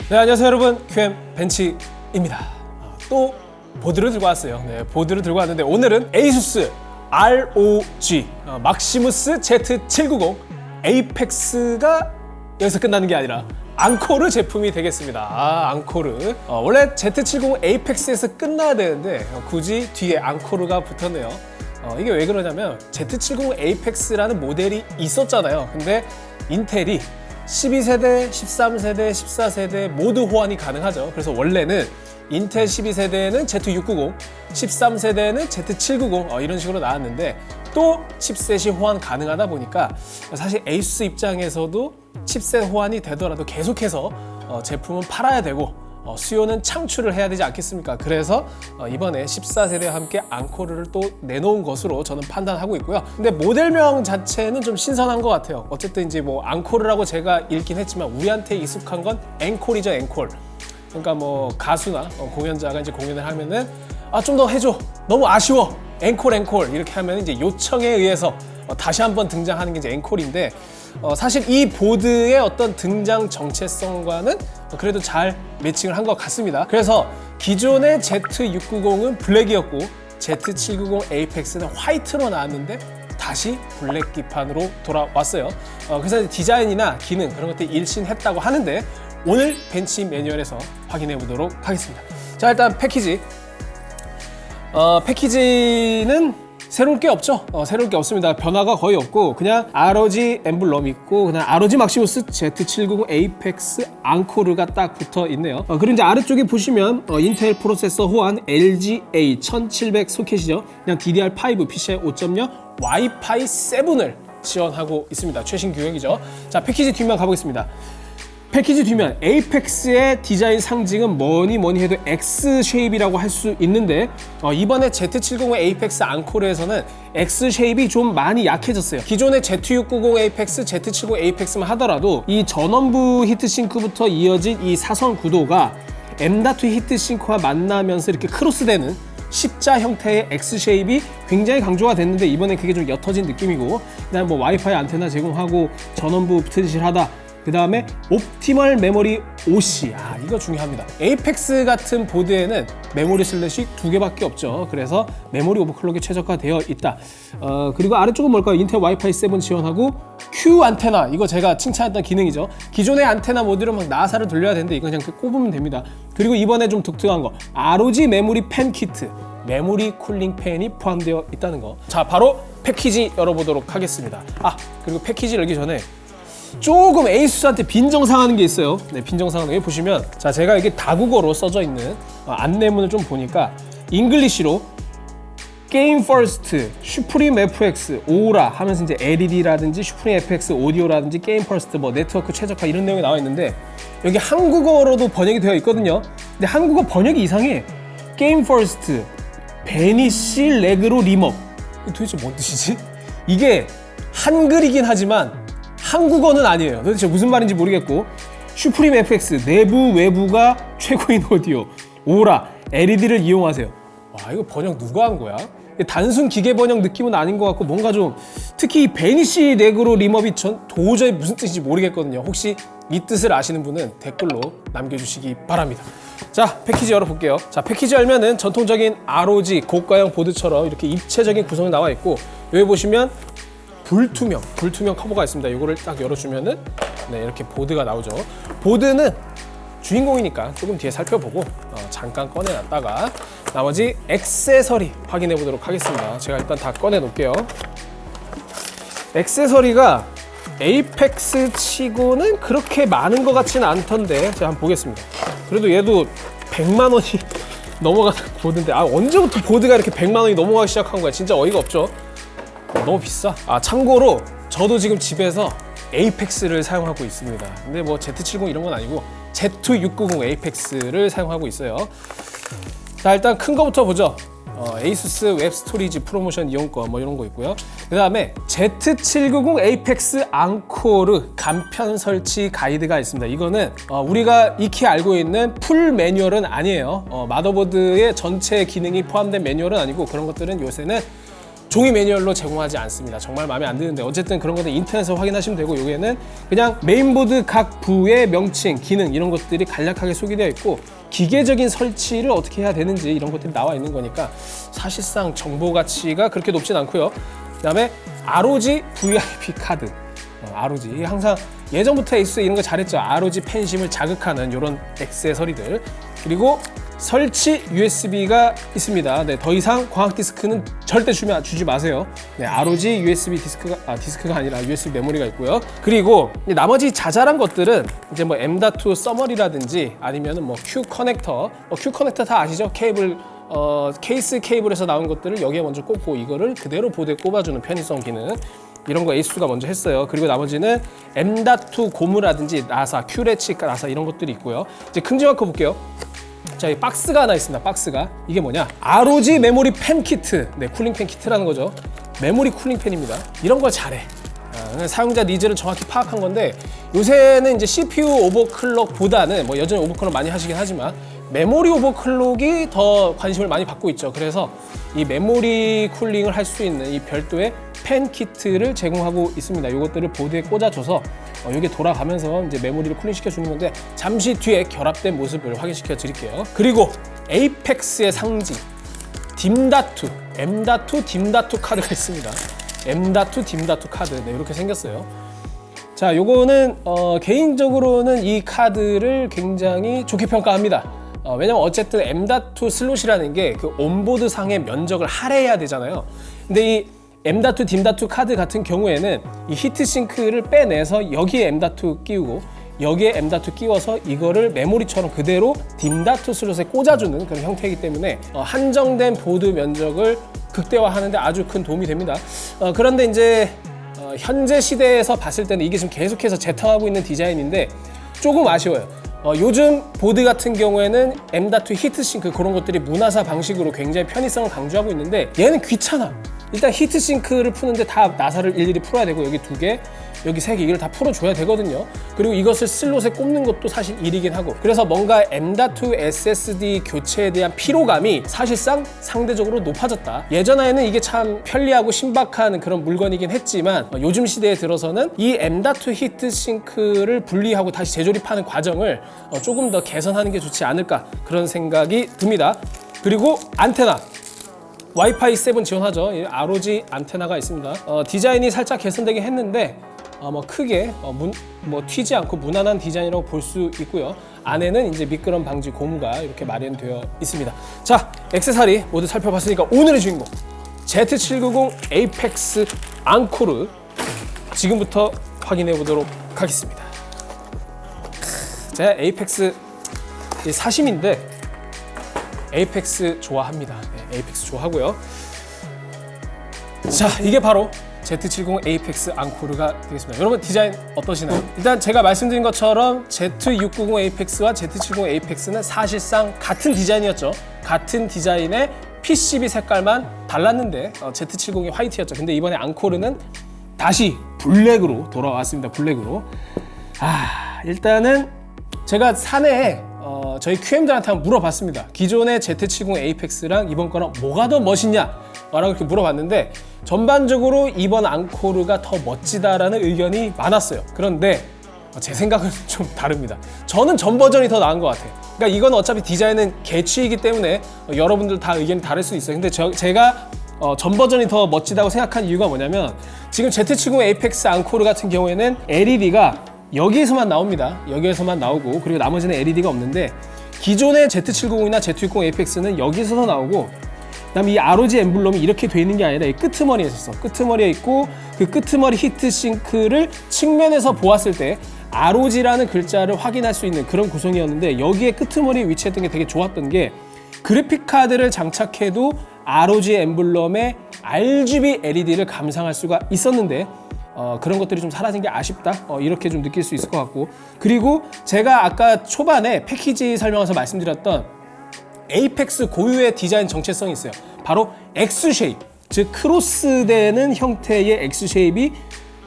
네, 안녕하세요 여러분, QM 벤치입니다. 또 보드를 들고 왔어요. 네, 보드를 들고 왔는데 오늘은 ASUS ROG 막시무스 Z790 에이펙스가 여기서 끝나는 게 아니라 앙코르 제품이 되겠습니다. 앙코르. 원래 Z790 에이펙스에서 끝나야 되는데 굳이 뒤에 앙코르가 붙었네요. 이게 왜 그러냐면 Z790 에이펙스라는 모델이 있었잖아요. 근데 인텔이 12세대, 13세대, 14세대 모두 호환이 가능하죠. 그래서 원래는 인텔 12세대에는 Z690, 13세대에는 Z790 이런 식으로 나왔는데 또 칩셋이 호환 가능하다 보니까 사실 ASUS 입장에서도 칩셋 호환이 되더라도 계속해서 제품은 팔아야 되고 수요는 창출을 해야 되지 않겠습니까? 그래서 이번에 14세대와 함께 앙코르를 또 내놓은 것으로 저는 판단하고 있고요. 근데 모델명 자체는 좀 신선한 것 같아요. 어쨌든 이제 뭐 앙코르라고 제가 읽긴 했지만 우리한테 익숙한 건 앵콜이죠, 앵콜. 그러니까 뭐 가수나 공연자가 이제 공연을 하면은 좀 더 해줘, 너무 아쉬워, 앵콜 이렇게 하면 이제 요청에 의해서 다시 한번 등장하는 게 이제 앵콜인데 사실 이 보드의 어떤 등장 정체성과는 그래도 잘 매칭을 한 것 같습니다. 그래서 기존의 Z690은 블랙이었고 Z790 에이펙스는 화이트로 나왔는데 다시 블랙 기판으로 돌아왔어요. 그래서 디자인이나 기능 그런 것들이 일신했다고 하는데 오늘 벤치 매뉴얼에서 확인해 보도록 하겠습니다. 자, 일단 패키지. 패키지는 새로울 게 없죠. 새로울 게 없습니다. 변화가 거의 없고 그냥 ROG 엠블럼 있고 그냥 ROG 막시무스 Z790 에이펙스 앙코르가 딱 붙어 있네요. 그리고 이제 아래쪽에 보시면 인텔 프로세서 호환 LGA 1700 소켓이죠. 그냥 DDR5 PCIe 5.0 와이파이 7을 지원하고 있습니다. 최신 규격이죠. 자, 패키지 뒷면 가보겠습니다. 패키지 뒷면 에이펙스의 디자인 상징은 뭐니 해도 X 쉐입이라고 할 수 있는데 이번에 Z790 에이펙스 앙코르에서는 X 쉐입이 좀 많이 약해졌어요. 기존의 Z690 에이펙스, Z790 에이펙스만 하더라도 이 전원부 히트싱크부터 이어진 이 사선 구도가 M.2 히트싱크와 만나면서 이렇게 크로스되는 십자 형태의 X 쉐입이 굉장히 강조가 됐는데 이번에 그게 좀 옅어진 느낌이고 그다음에 뭐 와이파이 안테나 제공하고 전원부 튼실하다. 그 다음에 옵티멀 메모리 OC, 이거 중요합니다. 에이펙스 같은 보드에는 메모리 슬롯이 2개밖에 없죠. 그래서 메모리 오버클럭이 최적화되어 있다. 그리고 아래쪽은 뭘까요? 인텔 와이파이 7 지원하고 Q 안테나, 이거 제가 칭찬했던 기능이죠. 기존의 안테나 모듈은 막 나사를 돌려야 되는데 이건 그냥 꼽으면 됩니다. 그리고 이번에 좀 독특한 거, ROG 메모리 팬 키트, 메모리 쿨링 팬이 포함되어 있다는 거. 자, 바로 패키지 열어보도록 하겠습니다. 그리고 패키지 열기 전에 조금 에이수스한테 빈정상하는 게 있어요. 네, 빈정상하는 게 보시면 자, 제가 이게 다국어로 써져 있는 안내문을 좀 보니까 잉글리시로 게임 퍼스트, 슈프림 FX, 오라 하면서 이제 LED라든지 슈프림 FX 오디오라든지 게임 퍼스트, 뭐 네트워크 최적화 이런 내용이 나와 있는데 여기 한국어로도 번역이 되어 있거든요. 근데 한국어 번역이 이상해. 게임 퍼스트, 베니시 레그로 리먹. 도대체 뭔 뜻이지? 이게 한글이긴 하지만 한국어는 아니에요. 도대체 무슨 말인지 모르겠고 슈프림 FX 내부 외부가 최고인 오디오 오라 LED를 이용하세요. 와, 이거 번역 누가 한 거야? 단순 기계 번역 느낌은 아닌 것 같고 뭔가 좀 특히 이 베니시 네그로 리머비 전 도저히 무슨 뜻인지 모르겠거든요. 혹시 이 뜻을 아시는 분은 댓글로 남겨주시기 바랍니다. 자, 패키지 열어볼게요. 자, 패키지 열면은 전통적인 ROG 고가형 보드처럼 이렇게 입체적인 구성이 나와 있고 여기 보시면 불투명 커버가 있습니다. 이거를 딱 열어주면은 네, 이렇게 보드가 나오죠. 보드는 주인공이니까 조금 뒤에 살펴보고 잠깐 꺼내놨다가 나머지 액세서리 확인해 보도록 하겠습니다. 제가 일단 다 꺼내 놓을게요. 액세서리가 에이펙스 치고는 그렇게 많은 것 같지는 않던데 제가 한번 보겠습니다. 그래도 얘도 100만 원이 넘어가는 보드인데 언제부터 보드가 이렇게 100만 원이 넘어가기 시작한 거야. 진짜 어이가 없죠. 너무 비싸. 참고로 저도 지금 집에서 에이펙스를 사용하고 있습니다. 근데 뭐 Z70 이런 건 아니고 Z690 에이펙스를 사용하고 있어요. 자, 일단 큰 거부터 보죠. 에이수스 웹 스토리지 프로모션 이용권 뭐 이런 거 있고요. 그 다음에 Z790 에이펙스 앙코르 간편 설치 가이드가 있습니다. 이거는 우리가 익히 알고 있는 풀 매뉴얼은 아니에요. 마더보드의 전체 기능이 포함된 매뉴얼은 아니고 그런 것들은 요새는 종이 매뉴얼로 제공하지 않습니다. 정말 마음에 안 드는데 어쨌든 그런 것들 인터넷에서 확인하시면 되고, 여기에는 그냥 메인보드 각 부의 명칭, 기능 이런 것들이 간략하게 소개되어 있고 기계적인 설치를 어떻게 해야 되는지 이런 것들이 나와 있는 거니까 사실상 정보 가치가 그렇게 높진 않고요. 그 다음에 ROG VIP 카드. ROG 항상 예전부터 에이수스 이런 거 잘했죠. ROG 팬심을 자극하는 이런 액세서리들. 그리고 설치 USB가 있습니다. 네, 더 이상 광학 디스크는 절대 주지 마세요. 네, ROG USB 디스크가 아니라 USB 메모리가 있고요. 그리고 나머지 자잘한 것들은 이제 뭐 M.2 서머리라든지 아니면은 뭐 Q 커넥터, Q 커넥터 다 아시죠? 케이블 케이스 케이블에서 나온 것들을 여기에 먼저 꽂고 이거를 그대로 보드에 꼽아주는 편의성 기능. 이런 거 에이수스가 먼저 했어요. 그리고 나머지는 M.2 고무라든지 나사, 큐레치 나사 이런 것들이 있고요. 이제 큼지막하게 볼게요. 자, 이 박스가 하나 있습니다. 박스가 이게 뭐냐? ROG 메모리 팬 키트. 네, 쿨링 팬 키트라는 거죠. 메모리 쿨링 팬입니다. 이런 걸 잘해. 사용자 니즈를 정확히 파악한 건데, 요새는 이제 CPU 오버클럭보다는 뭐 여전히 오버클럭 많이 하시긴 하지만 메모리 오버클럭이 더 관심을 많이 받고 있죠. 그래서 이 메모리 쿨링을 할 수 있는 이 별도의 팬 키트를 제공하고 있습니다. 이것들을 보드에 꽂아줘서 이게 돌아가면서 이제 메모리를 쿨링시켜 주는 건데, 잠시 뒤에 결합된 모습을 확인시켜 드릴게요. 그리고 에이펙스의 상징 딤.2, M.2 딤.2 카드가 있습니다. M.2 딤.2 카드. 네, 이렇게 생겼어요. 자, 요거는 개인적으로는 이 카드를 굉장히 좋게 평가합니다. 왜냐면 어쨌든 M.2 슬롯이라는 게 그 온보드 상의 면적을 할애해야 되잖아요. 근데 이 M.2 딤.2 카드 같은 경우에는 이 히트싱크를 빼내서 여기에 M.2 끼우고 여기에 M.2 끼워서 이거를 메모리처럼 그대로 딤.2 슬롯에 꽂아주는 그런 형태이기 때문에 한정된 보드 면적을 극대화하는데 아주 큰 도움이 됩니다. 그런데 이제 현재 시대에서 봤을 때는 이게 지금 계속해서 재탕하고 있는 디자인인데 조금 아쉬워요. 요즘 보드 같은 경우에는 M.2 히트싱크 그런 것들이 문화사 방식으로 굉장히 편의성을 강조하고 있는데 얘는 귀찮아. 일단 히트싱크를 푸는데 다 나사를 일일이 풀어야 되고, 여기 2개, 여기 3개 이걸 다 풀어줘야 되거든요. 그리고 이것을 슬롯에 꼽는 것도 사실 일이긴 하고, 그래서 뭔가 M.2 SSD 교체에 대한 피로감이 사실상 상대적으로 높아졌다. 예전에는 이게 참 편리하고 신박한 그런 물건이긴 했지만 요즘 시대에 들어서는 이 M.2 히트싱크를 분리하고 다시 재조립하는 과정을 조금 더 개선하는 게 좋지 않을까, 그런 생각이 듭니다. 그리고 안테나 와이파이 7 지원하죠. ROG 안테나가 있습니다. 디자인이 살짝 개선되긴 했는데 뭐 크게 튀지 않고 무난한 디자인이라고 볼 수 있고요. 안에는 이제 미끄럼 방지 고무가 이렇게 마련되어 있습니다. 자, 액세서리 모두 살펴봤으니까 오늘의 주인공 Z790 에이펙스 앙코르 지금부터 확인해 보도록 하겠습니다. 제가 에이펙스 사심인데 에이펙스 좋아합니다. 네, 에이펙스 좋아하고요. 자, 이게 바로 Z70 에이펙스 앙코르가 되겠습니다. 여러분 디자인 어떠시나요? 일단 제가 말씀드린 것처럼 Z690 에이펙스와 Z70 에이펙스는 사실상 같은 디자인이었죠. 같은 디자인의 PCB 색깔만 달랐는데 Z70이 화이트였죠. 근데 이번에 앙코르는 다시 블랙으로 돌아왔습니다. 블랙으로. 일단은 제가 사내에 저희 QM들한테 한번 물어봤습니다. 기존의 Z70 에이펙스랑 이번 거랑 뭐가 더 멋있냐? 라고 이렇게 물어봤는데 전반적으로 이번 앙코르가 더 멋지다라는 의견이 많았어요. 그런데 제 생각은 좀 다릅니다. 저는 전 버전이 더 나은 것 같아요. 그러니까 이건 어차피 디자인은 개취이기 때문에 여러분들 다 의견이 다를 수 있어요. 근데 제가 전 버전이 더 멋지다고 생각한 이유가 뭐냐면, 지금 Z70 에이펙스 앙코르 같은 경우에는 LED가 여기에서만 나옵니다. 여기에서만 나오고, 그리고 나머지는 LED가 없는데, 기존의 Z790이나 Z60 에이펙스는 여기서도 나오고 그다음에 이 ROG 엠블럼이 이렇게 돼 있는 게 아니라 이 끄트머리에 있었어. 끄트머리에 있고 그 끄트머리 히트싱크를 측면에서 보았을 때 ROG라는 글자를 확인할 수 있는 그런 구성이었는데, 여기에 끄트머리에 위치했던 게 되게 좋았던 게 그래픽 카드를 장착해도 ROG 엠블럼의 RGB LED를 감상할 수가 있었는데 그런 것들이 좀 사라진 게 아쉽다, 이렇게 좀 느낄 수 있을 것 같고, 그리고 제가 아까 초반에 패키지 설명에서 말씀드렸던 에이펙스 고유의 디자인 정체성이 있어요. 바로 X 쉐입, 즉 크로스되는 형태의 X 쉐입이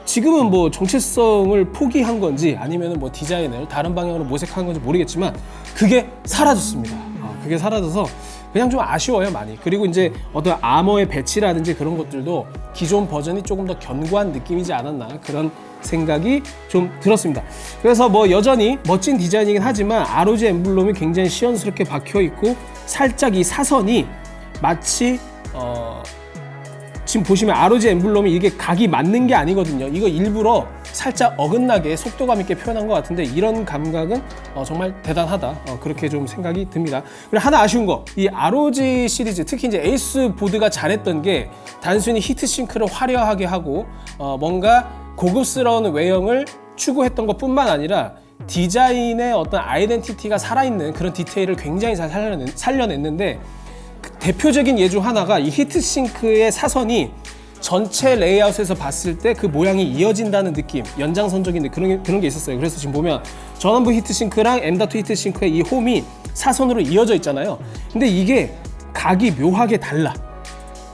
지금은 뭐 정체성을 포기한 건지 아니면 뭐 디자인을 다른 방향으로 모색한 건지 모르겠지만 그게 사라졌습니다. 그게 사라져서 그냥 좀 아쉬워요, 많이. 그리고 이제 어떤 아머의 배치라든지 그런 것들도 기존 버전이 조금 더 견고한 느낌이지 않았나, 그런 생각이 좀 들었습니다. 그래서 뭐 여전히 멋진 디자인이긴 하지만 ROG 엠블럼이 굉장히 시원스럽게 박혀 있고, 살짝 이 사선이 마치 지금 보시면 ROG 엠블럼이 이게 각이 맞는 게 아니거든요. 이거 일부러 살짝 어긋나게 속도감 있게 표현한 것 같은데, 이런 감각은 정말 대단하다, 그렇게 좀 생각이 듭니다. 그리고 하나 아쉬운 거, 이 ROG 시리즈, 특히 이제 에이스 보드가 잘했던 게 단순히 히트싱크를 화려하게 하고 뭔가 고급스러운 외형을 추구했던 것뿐만 아니라 디자인의 어떤 아이덴티티가 살아있는 그런 디테일을 굉장히 잘 살려냈는데, 대표적인 예 중 하나가 이 히트싱크의 사선이 전체 레이아웃에서 봤을 때 그 모양이 이어진다는 느낌, 연장선적인 그런 게 있었어요. 그래서 지금 보면 전원부 히트싱크랑 M.2 히트싱크의 이 홈이 사선으로 이어져 있잖아요. 근데 이게 각이 묘하게 달라.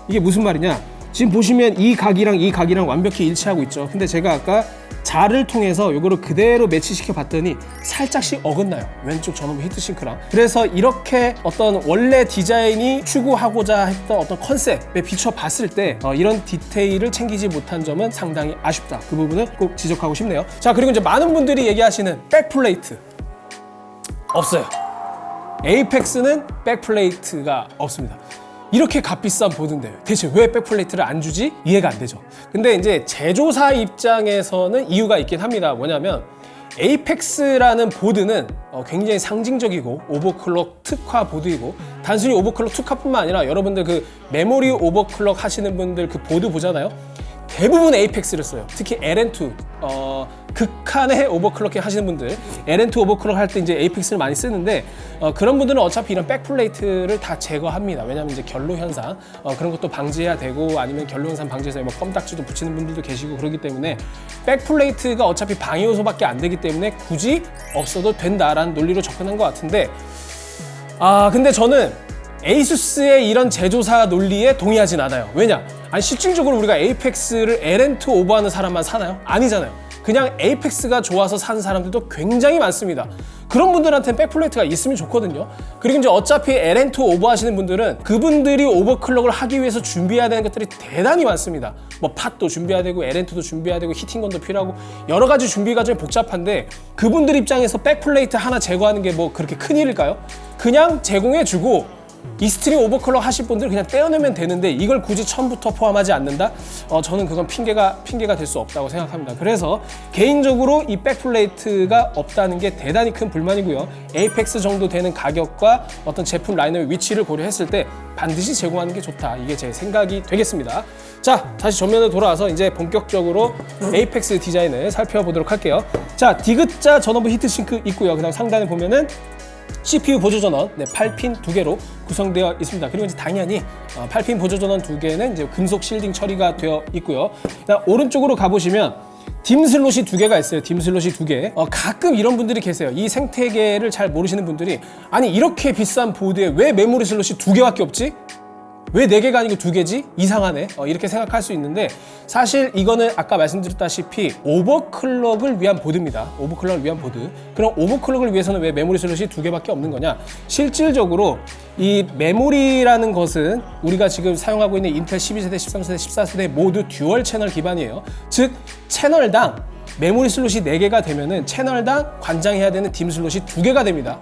이게 무슨 말이냐, 지금 보시면 이 각이랑 완벽히 일치하고 있죠. 근데 제가 아까 자를 통해서 이거를 그대로 매치시켜 봤더니 살짝씩 어긋나요, 왼쪽 전원부 히트싱크랑. 그래서 이렇게 어떤 원래 디자인이 추구하고자 했던 어떤 컨셉에 비춰 봤을 때 이런 디테일을 챙기지 못한 점은 상당히 아쉽다. 그 부분은 꼭 지적하고 싶네요. 자, 그리고 이제 많은 분들이 얘기하시는 백플레이트 없어요. 에이펙스는 백플레이트가 없습니다. 이렇게 값비싼 보드인데 대체 왜 백플레이트를 안 주지? 이해가 안 되죠. 근데 이제 제조사 입장에서는 이유가 있긴 합니다. 뭐냐면 에이펙스라는 보드는 굉장히 상징적이고 오버클럭 특화 보드이고, 단순히 오버클럭 특화뿐만 아니라 여러분들 그 메모리 오버클럭 하시는 분들 그 보드 보잖아요. 대부분 에이펙스를 써요. 특히 LN2 극한의 오버클럭 하시는 분들, LN2 오버클럭 할 때 이제 에이펙스를 많이 쓰는데 그런 분들은 어차피 이런 백플레이트를 다 제거합니다. 왜냐하면 이제 결로 현상 그런 것도 방지해야 되고, 아니면 결로 현상 방지해서 뭐 껌딱지도 붙이는 분들도 계시고 그렇기 때문에 백플레이트가 어차피 방해 요소밖에 안 되기 때문에 굳이 없어도 된다라는 논리로 접근한 것 같은데, 근데 저는 에이수스의 이런 제조사 논리에 동의하진 않아요. 왜냐? 아니 실질적으로 우리가 에이펙스를 LN2 오버하는 사람만 사나요? 아니잖아요. 그냥 에이펙스가 좋아서 사는 사람들도 굉장히 많습니다. 그런 분들한테는 백플레이트가 있으면 좋거든요. 그리고 이제 어차피 LN2 오버하시는 분들은 그분들이 오버클럭을 하기 위해서 준비해야 되는 것들이 대단히 많습니다. 뭐 팟도 준비해야 되고 LN2도 준비해야 되고 히팅건도 필요하고 여러 가지 준비 과정이 복잡한데, 그분들 입장에서 백플레이트 하나 제거하는 게 뭐 그렇게 큰일일까요? 그냥 제공해주고 이스트림 오버클럭 하실 분들 그냥 떼어내면 되는데 이걸 굳이 처음부터 포함하지 않는다? 저는 그건 핑계가 될 수 없다고 생각합니다. 그래서 개인적으로 이 백플레이트가 없다는 게 대단히 큰 불만이고요. 에이펙스 정도 되는 가격과 어떤 제품 라인업의 위치를 고려했을 때 반드시 제공하는 게 좋다. 이게 제 생각이 되겠습니다. 자, 다시 전면으로 돌아와서 이제 본격적으로 에이펙스 디자인을 살펴보도록 할게요. 자, 디귿자 전원부 히트싱크 있고요. 그다음 상단에 보면은 CPU 보조 전원 8핀 2개로 구성되어 있습니다. 그리고 이제 당연히 8핀 보조 전원 2개는 이제 금속 실딩 처리가 되어 있고요. 그다음 오른쪽으로 가보시면 딤 슬롯이 2개가 있어요. 딤 슬롯이 2개. 가끔 이런 분들이 계세요. 이 생태계를 잘 모르시는 분들이, 아니 이렇게 비싼 보드에 왜 메모리 슬롯이 2개밖에 없지? 왜 4개가 아니고 2개지? 이상하네. 이렇게 생각할 수 있는데, 사실 이거는 아까 말씀드렸다시피 오버클럭을 위한 보드입니다. 오버클럭을 위한 보드. 그럼 오버클럭을 위해서는 왜 메모리 슬롯이 2개밖에 없는 거냐? 실질적으로 이 메모리라는 것은 우리가 지금 사용하고 있는 인텔 12세대, 13세대, 14세대 모두 듀얼 채널 기반이에요. 즉 채널당 메모리 슬롯이 4개가 되면은 채널당 관장해야 되는 딤 슬롯이 2개가 됩니다.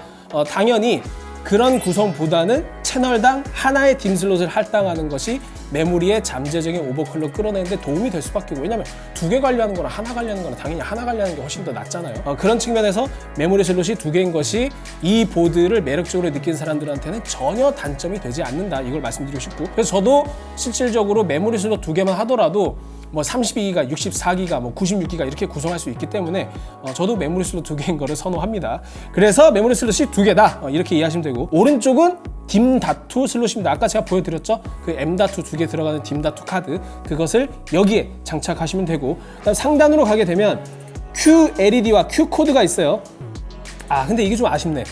당연히 그런 구성보다는 채널당 하나의 딤 슬롯을 할당하는 것이 메모리의 잠재적인 오버클럭 끌어내는데 도움이 될 수밖에 없고, 왜냐면 두 개 관리하는 거랑 하나 관리하는 거랑 당연히 하나 관리하는 게 훨씬 더 낫잖아요. 그런 측면에서 메모리 슬롯이 두 개인 것이 이 보드를 매력적으로 느낀 사람들한테는 전혀 단점이 되지 않는다, 이걸 말씀드리고 싶고, 그래서 저도 실질적으로 메모리 슬롯 두 개만 하더라도 뭐 32기가, 64기가, 뭐 96기가 이렇게 구성할 수 있기 때문에 저도 메모리 슬롯 두 개인 거를 선호합니다. 그래서 메모리 슬롯이 두 개다, 이렇게 이해하시면 되고, 오른쪽은 딤.2 슬롯입니다. 아까 제가 보여드렸죠? 그 M.2 두 개 들어가는 딤.2 카드, 그것을 여기에 장착하시면 되고, 그다음 상단으로 가게 되면 QLED와 Q코드가 있어요. 근데 이게 좀 아쉽네.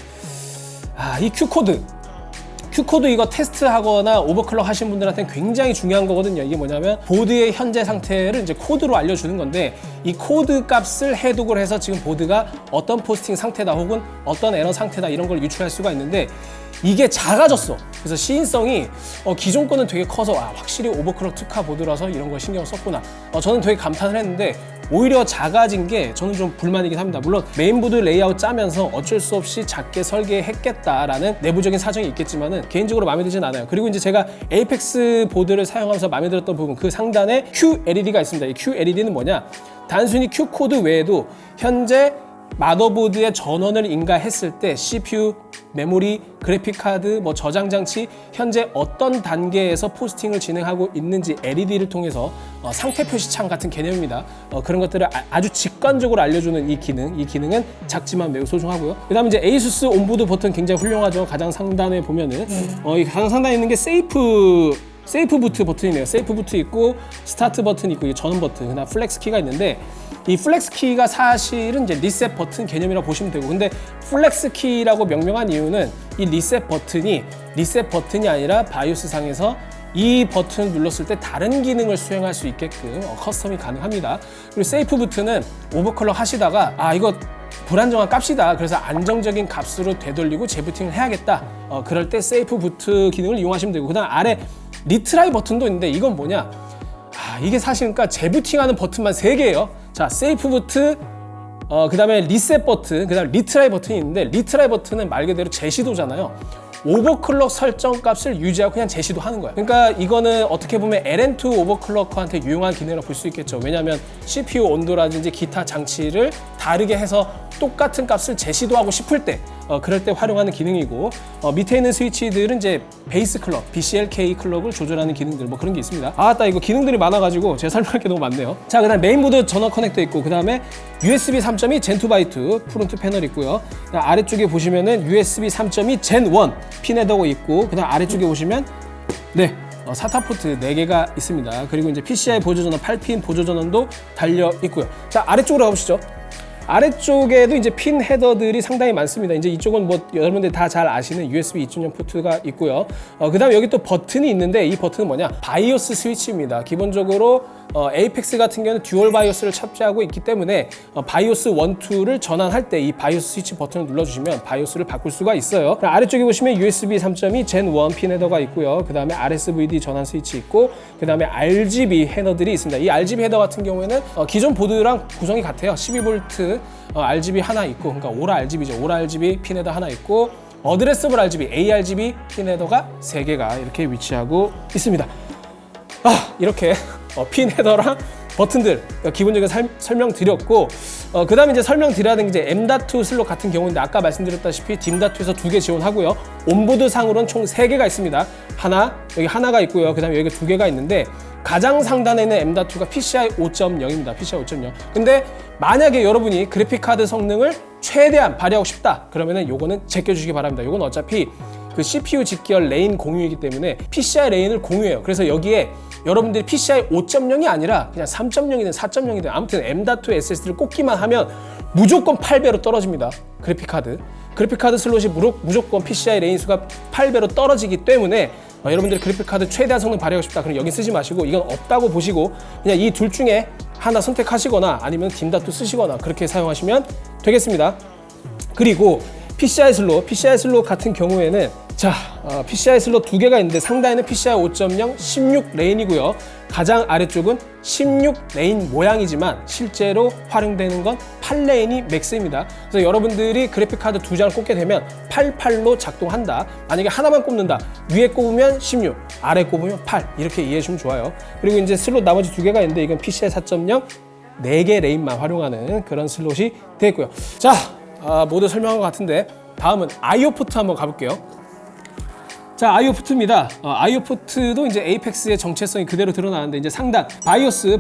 이 Q코드 이거 테스트하거나 오버클럭 하신 분들한테는 굉장히 중요한 거거든요. 이게 뭐냐면 보드의 현재 상태를 이제 코드로 알려주는 건데, 이 코드 값을 해독을 해서 지금 보드가 어떤 포스팅 상태다 혹은 어떤 에러 상태다 이런 걸 유출할 수가 있는데, 이게 작아졌어. 그래서 시인성이 기존 거는 되게 커서 확실히 오버클럭 특화 보드라서 이런 걸 신경 썼구나. 저는 되게 감탄을 했는데, 오히려 작아진 게 저는 좀 불만이긴 합니다. 물론 메인보드 레이아웃 짜면서 어쩔 수 없이 작게 설계했겠다라는 내부적인 사정이 있겠지만은 개인적으로 마음에 들진 않아요. 그리고 이제 제가 에이펙스 보드를 사용하면서 마음에 들었던 부분, 그 상단에 QLED가 있습니다. 이 QLED는 뭐냐? 단순히 Q코드 외에도 현재 마더보드의 전원을 인가했을 때 CPU, 메모리, 그래픽카드, 뭐 저장 장치 현재 어떤 단계에서 포스팅을 진행하고 있는지 LED를 통해서 상태 표시창 같은 개념입니다. 그런 것들을 아주 직관적으로 알려주는 이 기능은 작지만 매우 소중하고요. 그다음에 이제 ASUS 온보드 버튼 굉장히 훌륭하죠. 가장 상단에 보면은 이 가장 상단에 있는 게 세이프 부트 버튼이네요. 세이프 부트 있고 스타트 버튼 있고 이 전원 버튼, 그다음 플렉스 키가 있는데, 이 플렉스 키가 사실은 이제 리셋 버튼 개념이라고 보시면 되고, 근데 플렉스 키라고 명명한 이유는 이 리셋 버튼이 아니라 바이오스 상에서 이 버튼을 눌렀을 때 다른 기능을 수행할 수 있게끔 커스텀이 가능합니다. 그리고 세이프 부트는 오버클럭 하시다가 이거 불안정한 값이다, 그래서 안정적인 값으로 되돌리고 재부팅을 해야겠다, 그럴 때 세이프 부트 기능을 이용하시면 되고, 그다음 아래 리트라이 버튼도 있는데, 이건 뭐냐? 이게 사실 그러니까 재부팅하는 버튼만 3개예요. 자, 세이프 부트, 그 다음에 리셋 버튼, 그 다음에 리트라이 버튼이 있는데, 리트라이 버튼은 말 그대로 재시도잖아요. 오버클럭 설정 값을 유지하고 그냥 재시도 하는 거예요. 그러니까 이거는 어떻게 보면 LN2 오버클럭한테 유용한 기능이라고 볼 수 있겠죠. 왜냐하면 CPU 온도라든지 기타 장치를 다르게 해서 똑같은 값을 재시도하고 싶을 때 그럴 때 활용하는 기능이고, 밑에 있는 스위치들은 이제 베이스 클럭, BCLK 클럭을 조절하는 기능들, 뭐 그런 게 있습니다. 이거 기능들이 많아가지고 제가 설명할 게 너무 많네요. 자, 그다음 메인보드 전원 커넥터 있고, 그다음에 USB 3.2 Gen2 프론트 패널 있고요. 아래쪽에 보시면은 USB 3.2 Gen1 핀 헤더가 있고, 그다음 아래쪽에 보시면 SATA 포트 4개가 있습니다. 그리고 이제 PCI 보조전원 8핀 보조전원도 달려 있고요. 자, 아래쪽으로 가보시죠. 아래쪽에도 이제 핀 헤더들이 상당히 많습니다. 이제 이쪽은 뭐 여러분들 다 잘 아시는 USB 2.0 포트가 있고요. 그 다음에 여기 또 버튼이 있는데, 이 버튼은 뭐냐? 바이오스 스위치입니다. 기본적으로 에이펙스 같은 경우는 듀얼 바이오스를 탑재하고 있기 때문에 바이오스 1, 2를 전환할 때 이 바이오스 스위치 버튼을 눌러주시면 바이오스를 바꿀 수가 있어요. 아래쪽에 보시면 USB 3.2 Gen1 핀 헤더가 있고요. 그 다음에 RSVD 전환 스위치 있고, 그 다음에 RGB 헤더들이 있습니다. 이 RGB 헤더 같은 경우에는 기존 보드랑 구성이 같아요. 12V RGB 하나 있고, 그러니까 오라 RGB죠. 오라 RGB 핀 헤더 하나 있고, 어드레서블 RGB, ARGB 핀 헤더가 3개가 이렇게 위치하고 있습니다. 이렇게 핀 헤더랑 버튼들 기본적인 설명드렸고, 그 다음에 이제 설명드려야 되는 게 이제 M.2 슬롯 같은 경우인데, 아까 말씀드렸다시피 딤.2에서 2개 지원하고요. 온보드 상으로는 총 3개가 있습니다. 여기 하나가 있고요. 그 다음에 여기 2개가 있는데, 가장 상단에 있는 M.2가 PCI 5.0입니다. PCI 5.0. 근데 만약에 여러분이 그래픽카드 성능을 최대한 발휘하고 싶다, 그러면은 요거는 제껴주시기 바랍니다. 요건 어차피 그 CPU 직계열 레인 공유이기 때문에 PCI 레인을 공유해요. 그래서 여기에 여러분들이 PCI 5.0이 아니라 그냥 3.0이든 4.0이든 아무튼 M.2 SSD를 꽂기만 하면 무조건 8배로 떨어집니다. 그래픽카드 슬롯이 무조건 PCI 레인 수가 8배로 떨어지기 때문에 여러분들이 그래픽카드 최대한 성능 발휘하고 싶다, 그럼 여긴 쓰지 마시고 이건 없다고 보시고 그냥 이 둘 중에 하나 선택하시거나 아니면 딤.2 쓰시거나 그렇게 사용하시면 되겠습니다. 그리고 PCI 슬롯 같은 경우에는 자, PCI 슬롯 두 개가 있는데 상단에는 PCI 5.0 16레인이고요. 가장 아래쪽은 16레인 모양이지만 실제로 활용되는 건 8레인이 맥스입니다. 그래서 여러분들이 그래픽카드 두 장을 꽂게 되면 88로 작동한다. 만약에 하나만 꼽는다. 위에 꼽으면 16, 아래 꼽으면 8 이렇게 이해해 주시면 좋아요. 그리고 이제 슬롯 나머지 두 개가 있는데 이건 PCI 4.0 4개 레인만 활용하는 그런 슬롯이 되겠고요. 자, 모두 설명한 것 같은데 다음은 IO 포트 한번 가볼게요. 자, IO 포트입니다. IO 포트도 이제 에이펙스의 정체성이 그대로 드러나는데 이제 상단 바이오스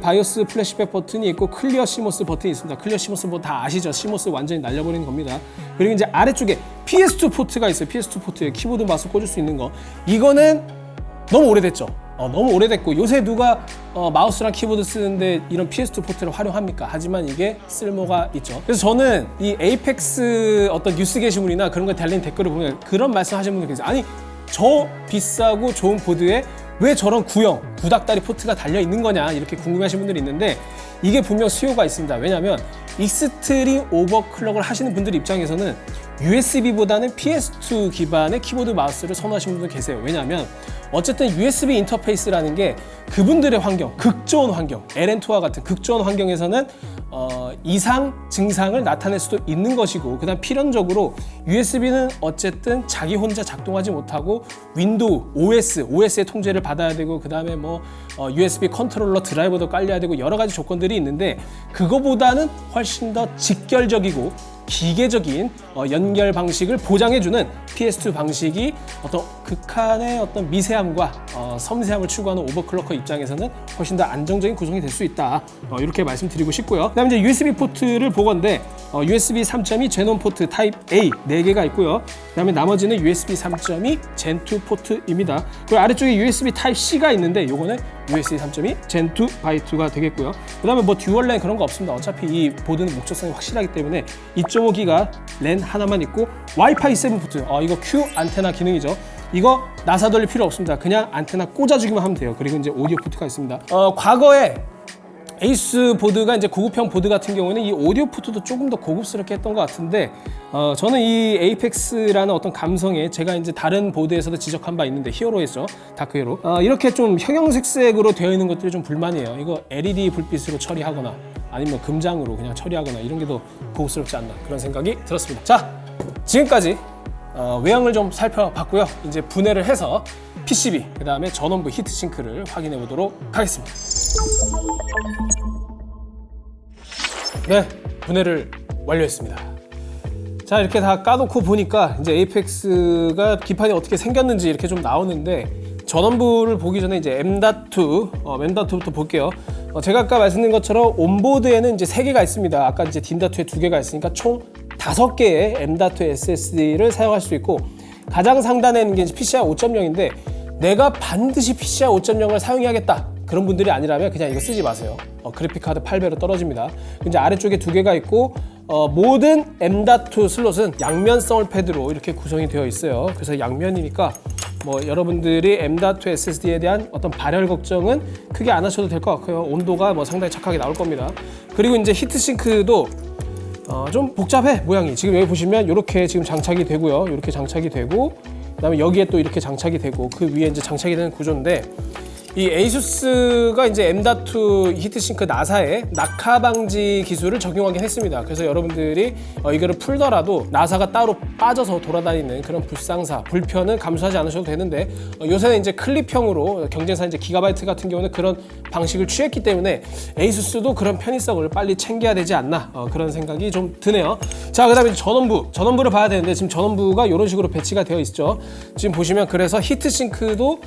플래시백 버튼이 있고 클리어 시모스 버튼이 있습니다. 클리어 시모스 뭐 다 아시죠? 시모스 완전히 날려버리는 겁니다. 그리고 이제 아래쪽에 PS2 포트가 있어요. PS2 포트에 키보드 마우스 꽂을 수 있는 거. 이거는 너무 오래됐죠. 너무 오래됐고 요새 누가 마우스랑 키보드 쓰는데 이런 PS2 포트를 활용합니까? 하지만 이게 쓸모가 있죠. 그래서 저는 이 에이펙스 어떤 뉴스 게시물이나 그런 거에 달린 댓글을 보면 그런 말씀 하시는 분들 계세요. 아니 저 비싸고 좋은 보드에 왜 저런 구닥다리 포트가 달려 있는 거냐 이렇게 궁금해하시는 분들이 있는데 이게 분명 수요가 있습니다. 왜냐하면 익스트림 오버클럭을 하시는 분들 입장에서는 USB보다는 PS2 기반의 키보드 마우스를 선호하시는 분들 계세요. 왜냐하면 어쨌든 USB 인터페이스라는 게 그분들의 환경, 극저온 환경, LN2와 같은 극저온 환경에서는 이상 증상을 나타낼 수도 있는 것이고 그다음 필연적으로 USB는 어쨌든 자기 혼자 작동하지 못하고 윈도우, OS의 통제를 받아야 되고 그다음에 뭐 USB 컨트롤러 드라이버도 깔려야 되고 여러 가지 조건들이 있는데 그거보다는 훨씬 더 직결적이고 기계적인 연결 방식을 보장해주는 PS2 방식이 어떤 극한의 어떤 미세함과 섬세함을 추구하는 오버클럭커 입장에서는 훨씬 더 안정적인 구성이 될 수 있다. 이렇게 말씀드리고 싶고요. 그다음에 이제 USB 포트를 보건데 USB 3.2 제논 포트 타입 A 4개가 있고요. 그다음에 나머지는 USB 3.2 젠2 포트입니다. 그리고 아래쪽에 USB 타입 C가 있는데 요거는 USB 3.2 젠2 바이2가 되겠고요. 그다음에 뭐 듀얼 랜 그런 거 없습니다. 어차피 이 보드는 목적성이 확실하기 때문에 2.5기가 랜 하나만 있고 와이파이 7 포트. 이거 Q 안테나 기능이죠. 이거 나사 돌릴 필요 없습니다. 그냥 안테나 꽂아주기만 하면 돼요. 그리고 이제 오디오 포트가 있습니다. 과거에 에이스 보드가 이제 고급형 보드 같은 경우는 이 오디오 포트도 조금 더 고급스럽게 했던 것 같은데 저는 이 에이펙스라는 어떤 감성에 제가 이제 다른 보드에서도 지적한 바 있는데 히어로에서 다크 히어로 이렇게 좀 형형색색으로 되어 있는 것들이 좀 불만이에요. 이거 LED 불빛으로 처리하거나 아니면 금장으로 그냥 처리하거나 이런 게 더 고급스럽지 않나 그런 생각이 들었습니다. 자, 지금까지 외형을 좀 살펴봤고요. 이제 분해를 해서 PCB, 그 다음에 전원부 히트싱크를 확인해 보도록 하겠습니다. 네, 분해를 완료했습니다. 자, 이렇게 다 까놓고 보니까 이제 에이펙스가 기판이 어떻게 생겼는지 이렇게 좀 나오는데 전원부를 보기 전에 이제 M.2부터 볼게요. 제가 아까 말씀드린 것처럼 온보드에는 이제 3개가 있습니다. 아까 이제 딘.2에 2개가 있으니까 총 5개의 M.2 SSD를 사용할 수 있고 가장 상단에 있는 게 PCI 5.0인데 내가 반드시 PCI 5.0을 사용해야겠다 그런 분들이 아니라면 그냥 이거 쓰지 마세요. 그래픽카드 8배로 떨어집니다. 이제 아래쪽에 2개가 있고 모든 M.2 슬롯은 양면 서울패드로 이렇게 구성이 되어 있어요. 그래서 양면이니까 뭐 여러분들이 M.2 SSD에 대한 어떤 발열 걱정은 크게 안 하셔도 될 것 같고요. 온도가 뭐 상당히 착하게 나올 겁니다. 그리고 이제 히트싱크도 좀 복잡해 모양이. 지금 여기 보시면 이렇게 지금 장착이 되고요. 이렇게 장착이 되고 그다음에 여기에 또 이렇게 장착이 되고 그 위에 이제 장착이 되는 구조인데 이 에이수스가 이제 M.2 히트싱크 나사에 낙하 방지 기술을 적용하긴 했습니다. 그래서 여러분들이 이거를 풀더라도 나사가 따로 빠져서 돌아다니는 그런 불편은 감수하지 않으셔도 되는데 요새는 이제 클립형으로 경쟁사 이제 기가바이트 같은 경우는 그런 방식을 취했기 때문에 에이수스도 그런 편의성을 빨리 챙겨야 되지 않나 그런 생각이 좀 드네요. 자, 그다음에 전원부를 봐야 되는데 지금 전원부가 이런 식으로 배치가 되어 있죠. 지금 보시면 그래서 히트싱크도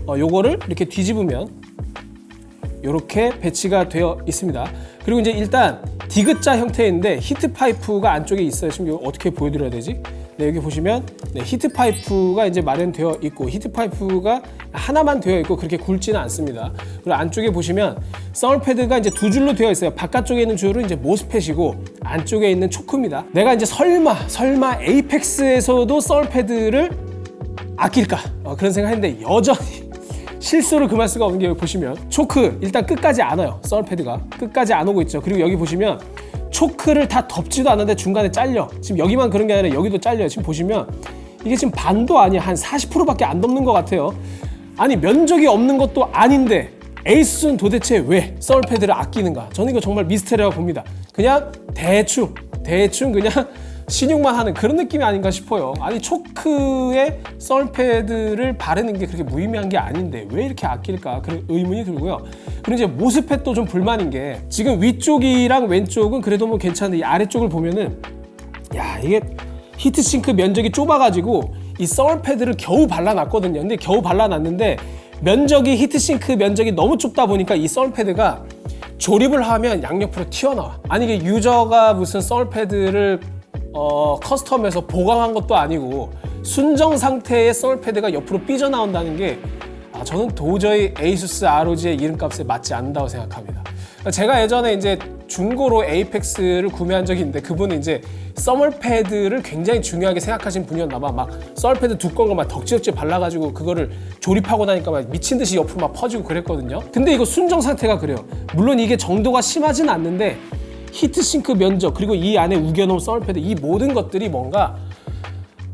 요거를 이렇게 뒤집으면 이렇게 배치가 되어 있습니다. 그리고 이제 일단 디귿자 형태인데 히트 파이프가 안쪽에 있어요. 지금 이거 어떻게 보여드려야 되지? 네, 여기 보시면 히트 파이프가 이제 마련되어 있고 히트 파이프가 하나만 되어 있고 그렇게 굵지는 않습니다. 그리고 안쪽에 보시면 서울패드가 이제 2줄로 되어 있어요. 바깥쪽에 있는 줄은 이제 모스펫이고 안쪽에 있는 초크입니다. 내가 이제 설마 에이펙스에서도 서울패드를 아낄까? 그런 생각했는데 여전히 실수를 금할 수가 없는 게 여기 보시면 초크 일단 끝까지 안 와요. 서울패드가 끝까지 안 오고 있죠. 그리고 여기 보시면 초크를 다 덮지도 않는데 중간에 잘려. 지금 여기만 그런 게 아니라 여기도 잘려요. 지금 보시면 이게 지금 반도 아니야. 한 40%밖에 안 넘는 것 같아요. 아니 면적이 없는 것도 아닌데 에이수스는 도대체 왜 썰패드를 아끼는가? 저는 이거 정말 미스테리라고 봅니다. 그냥 대충 그냥 신용만 하는 그런 느낌이 아닌가 싶어요. 아니 초크에 썰패드를 바르는 게 그렇게 무의미한 게 아닌데 왜 이렇게 아낄까? 그런 의문이 들고요. 그리고 이제 모스펫도 좀 불만인 게 지금 위쪽이랑 왼쪽은 그래도 뭐 괜찮은데 이 아래쪽을 보면은 야 이게 히트싱크 면적이 좁아가지고 이 썰패드를 겨우 발라놨거든요. 근데 겨우 발라놨는데 면적이 히트싱크 면적이 너무 좁다 보니까 이 썰패드가 조립을 하면 양옆으로 튀어나와. 아니 이게 유저가 무슨 썰패드를 커스텀해서 보강한 것도 아니고 순정 상태의 썰패드가 옆으로 삐져나온다는 게 저는 도저히 에이수스 ROG의 이름값에 맞지 않는다고 생각합니다. 제가 예전에 이제 중고로 에이펙스를 구매한 적이 있는데 그분은 이제 썰패드를 굉장히 중요하게 생각하신 분이었나 봐. 막 썰패드 두꺼운 거 막 덕지덕지 발라가지고 그거를 조립하고 나니까 막 미친 듯이 옆으로 막 퍼지고 그랬거든요. 근데 이거 순정 상태가 그래요. 물론 이게 정도가 심하진 않는데 히트싱크 면적 그리고 이 안에 우겨놓은 썰패드 이 모든 것들이 뭔가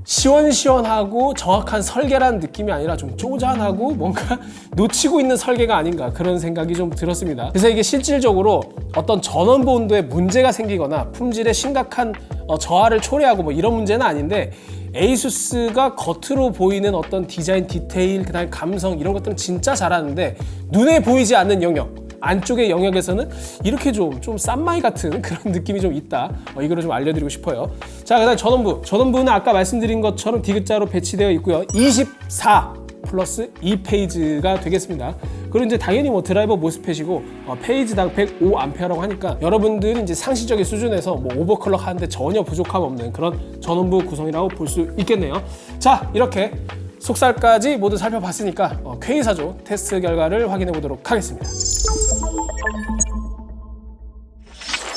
시원시원하고 정확한 설계라는 느낌이 아니라 좀 쪼잔하고 뭔가 놓치고 있는 설계가 아닌가 그런 생각이 좀 들었습니다. 그래서 이게 실질적으로 어떤 전원부 온도에 문제가 생기거나 품질에 심각한 저하를 초래하고 뭐 이런 문제는 아닌데 에이수스가 겉으로 보이는 어떤 디자인 디테일 그다음에 감성 이런 것들은 진짜 잘하는데 눈에 보이지 않는 영역 안쪽의 영역에서는 이렇게 좀 싼마이 같은 그런 느낌이 좀 있다. 이거를 좀 알려드리고 싶어요. 자, 그다음 전원부는 아까 말씀드린 것처럼 디귿자로 배치되어 있고요. 24 플러스 2페이지가 되겠습니다. 그리고 이제 당연히 뭐 드라이버 모스펫이고 페이지당 105A라고 하니까 여러분들이 이제 상시적인 수준에서 뭐 오버클럭 하는데 전혀 부족함 없는 그런 전원부 구성이라고 볼 수 있겠네요. 자, 이렇게 속살까지 모두 살펴봤으니까 퀘이사조 테스트 결과를 확인해 보도록 하겠습니다.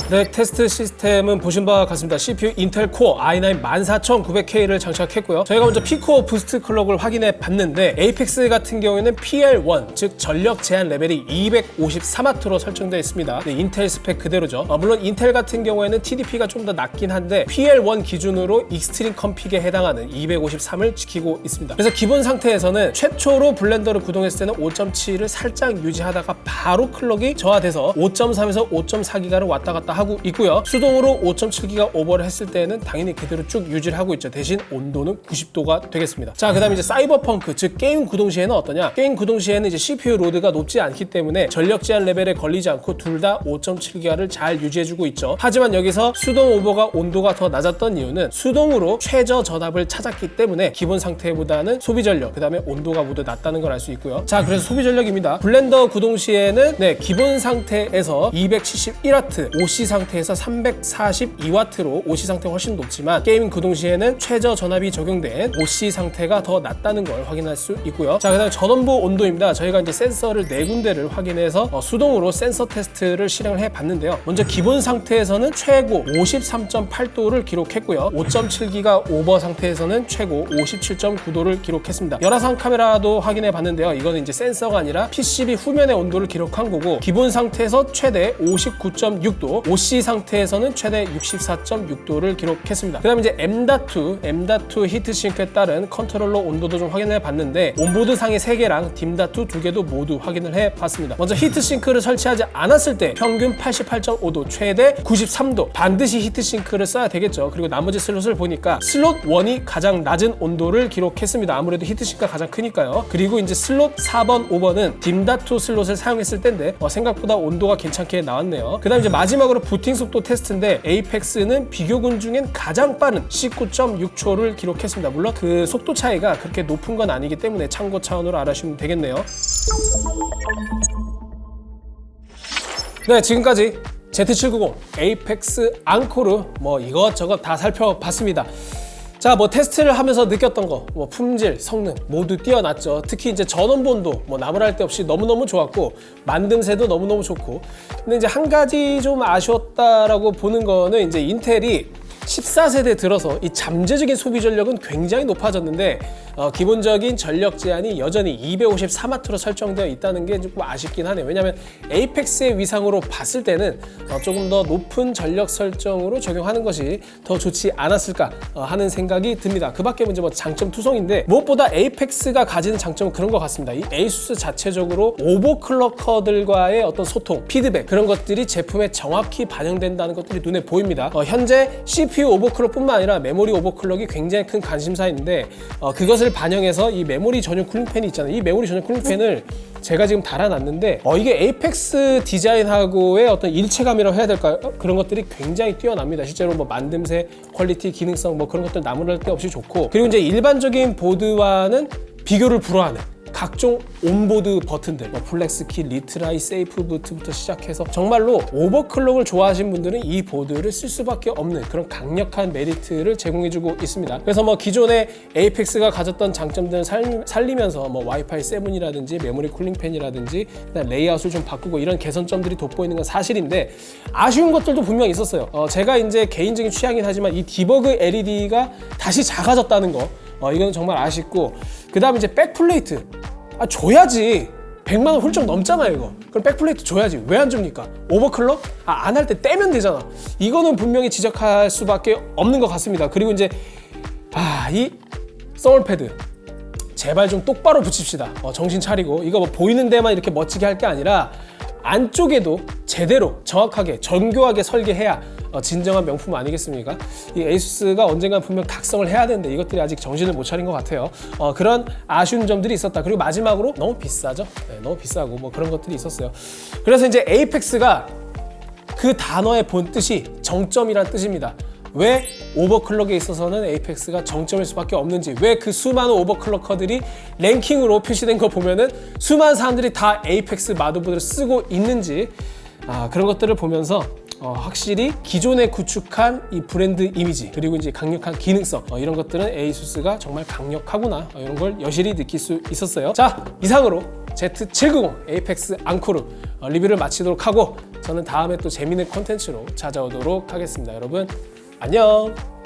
네, 테스트 시스템은 보신 바와 같습니다. CPU 인텔 코어 i9 14900K를 장착했고요. 저희가 먼저 P코어 부스트 클럭을 확인해 봤는데 에이펙스 같은 경우에는 PL1, 즉 전력 제한 레벨이 253W로 설정되어 있습니다. 네, 인텔 스펙 그대로죠. 물론 인텔 같은 경우에는 TDP가 좀 더 낮긴 한데 PL1 기준으로 익스트림 컴픽에 해당하는 253을 지키고 있습니다. 그래서 기본 상태에서는 최초로 블렌더를 구동했을 때는 5.7을 살짝 유지하다가 바로 클럭이 저하돼서 5.3에서 5.4기가를 왔다 갔다 하고 있고요. 수동으로 5.7기가 오버를 했을 때는 당연히 그대로 쭉 유지를 하고 있죠. 대신 온도는 90도가 되겠습니다. 자, 그 다음에 이제 사이버펑크, 즉 게임 구동 시에는 어떠냐? 게임 구동 시에는 이제 CPU 로드가 높지 않기 때문에 전력 제한 레벨에 걸리지 않고 둘 다 5.7기가를 잘 유지해주고 있죠. 하지만 여기서 수동 오버가 온도가 더 낮았던 이유는 수동으로 최저 전압을 찾았기 때문에 기본 상태보다는 소비 전력, 그 다음에 온도가 모두 낮다는 걸 알 수 있고요. 자, 그래서 소비 전력입니다. 블렌더 구동 시에는 기본 상태에서 271W, OC 상태에서 342W로 OC 상태가 훨씬 높지만 게임 구동 시에는 최저 전압이 적용된 OC 상태가 더 낮다는 걸 확인할 수 있고요. 자, 그다음에 전원부 온도입니다. 저희가 이제 센서를 4군데를 확인해서 수동으로 센서 테스트를 실행을 해 봤는데요. 먼저 기본 상태에서는 최고 53.8도를 기록했고요. 5.7기가 오버 상태에서는 최고 57.9도를 기록했습니다. 열화상 카메라도 확인해 봤는데요. 이거는 이제 센서가 아니라 PCB 후면의 온도를 기록한 거고 기본 상태에서 최대 59.6도, OC 상태에서는 최대 64.6도를 기록했습니다. 그 다음에 이제 M.2 히트싱크에 따른 컨트롤러 온도도 좀 확인해 봤는데 온보드 상의 3개랑 딤.2 2개도 모두 확인을 해 봤습니다. 먼저 히트싱크를 설치하지 않았을 때 평균 88.5도, 최대 93도. 반드시 히트싱크를 써야 되겠죠. 그리고 나머지 슬롯을 보니까 슬롯 1이 가장 낮은 온도를 기록했습니다. 아무래도 히트싱크가 가장 크니까요. 그리고 이제 슬롯 4번, 5번은 딤.2 슬롯을 사용했을 때인데 생각보다 온도가 괜찮게 나왔네요. 그 다음 이제 마지막으로 부팅 속도 테스트인데 에이펙스는 비교군 중엔 가장 빠른 19.6초를 기록했습니다. 물론 그 속도 차이가 그렇게 높은 건 아니기 때문에 참고 차원으로 알아주시면 되겠네요. 네, 지금까지 Z790 에이펙스 앙코르 이것저것 다 살펴봤습니다. 자, 테스트를 하면서 느꼈던 거, 품질, 성능 모두 뛰어났죠. 특히 이제 전원본도 나무랄 데 없이 너무너무 좋았고 만듦새도 너무너무 좋고. 근데 이제 한 가지 좀 아쉬웠다라고 보는 거는 이제 인텔이 14세대 들어서 이 잠재적인 소비 전력은 굉장히 높아졌는데 기본적인 전력 제한이 여전히 254W로 설정되어 있다는 게 조금 아쉽긴 하네요. 왜냐하면 에이펙스의 위상으로 봤을 때는 조금 더 높은 전력 설정으로 적용하는 것이 더 좋지 않았을까 하는 생각이 듭니다. 그 밖에 문제 뭐 장점 투성인데 무엇보다 에이펙스가 가지는 장점은 그런 것 같습니다. 이 에이수스 자체적으로 오버클럭커들과의 어떤 소통, 피드백 그런 것들이 제품에 정확히 반영된다는 것들이 눈에 보입니다. 현재 CPU 오버클럭뿐만 아니라 메모리 오버클럭이 굉장히 큰 관심사인데 그것을 반영해서 이 메모리 전용 쿨링팬이 있잖아요. 이 메모리 전용 쿨링팬을 제가 지금 달아놨는데 이게 에이펙스 디자인하고의 어떤 일체감이라고 해야 될까요? 그런 것들이 굉장히 뛰어납니다. 실제로 뭐 만듦새, 퀄리티, 기능성 뭐 그런 것들 나무랄 데 없이 좋고 그리고 이제 일반적인 보드와는 비교를 불허하는 각종 온보드 버튼들, 플렉스키, 리트라이, 세이프 부트부터 시작해서 정말로 오버클럭을 좋아하시는 분들은 이 보드를 쓸 수밖에 없는 그런 강력한 메리트를 제공해주고 있습니다. 그래서 뭐 기존의 에이펙스가 가졌던 장점들을 살리면서 뭐 와이파이 7이라든지 메모리 쿨링팬이라든지 레이아웃을 좀 바꾸고 이런 개선점들이 돋보이는 건 사실인데 아쉬운 것들도 분명히 있었어요. 제가 이제 개인적인 취향이긴 하지만 이 디버그 LED가 다시 작아졌다는 거 이건 정말 아쉽고 그 다음에 이제 백플레이트 줘야지. 100만원 훌쩍 넘잖아요 이거. 그럼 백플레이트 줘야지. 왜 안 줍니까? 오버클럭? 안 할 때 떼면 되잖아. 이거는 분명히 지적할 수밖에 없는 것 같습니다. 그리고 이제 이 서울패드 제발 좀 똑바로 붙입시다. 정신 차리고 이거 뭐 보이는 데만 이렇게 멋지게 할 게 아니라 안쪽에도 제대로 정확하게 정교하게 설계해야 진정한 명품 아니겠습니까? 이 에이수스가 언젠간 분명 각성을 해야 되는데 이것들이 아직 정신을 못 차린 것 같아요. 그런 아쉬운 점들이 있었다. 그리고 마지막으로 너무 비싸죠. 네, 너무 비싸고 뭐 그런 것들이 있었어요. 그래서 이제 에이펙스가 그 단어의 본 뜻이 정점이란 뜻입니다. 왜 오버클럭에 있어서는 에이펙스가 정점일 수밖에 없는지, 왜 그 수많은 오버클럭커들이 랭킹으로 표시된 거 보면은 수많은 사람들이 다 에이펙스 마더보드를 쓰고 있는지 그런 것들을 보면서 확실히 기존에 구축한 이 브랜드 이미지 그리고 이제 강력한 기능성 이런 것들은 에이수스가 정말 강력하구나 이런 걸 여실히 느낄 수 있었어요. 자, 이상으로 Z790 에이펙스 앙코르 리뷰를 마치도록 하고 저는 다음에 또 재미있는 콘텐츠로 찾아오도록 하겠습니다. 여러분 안녕.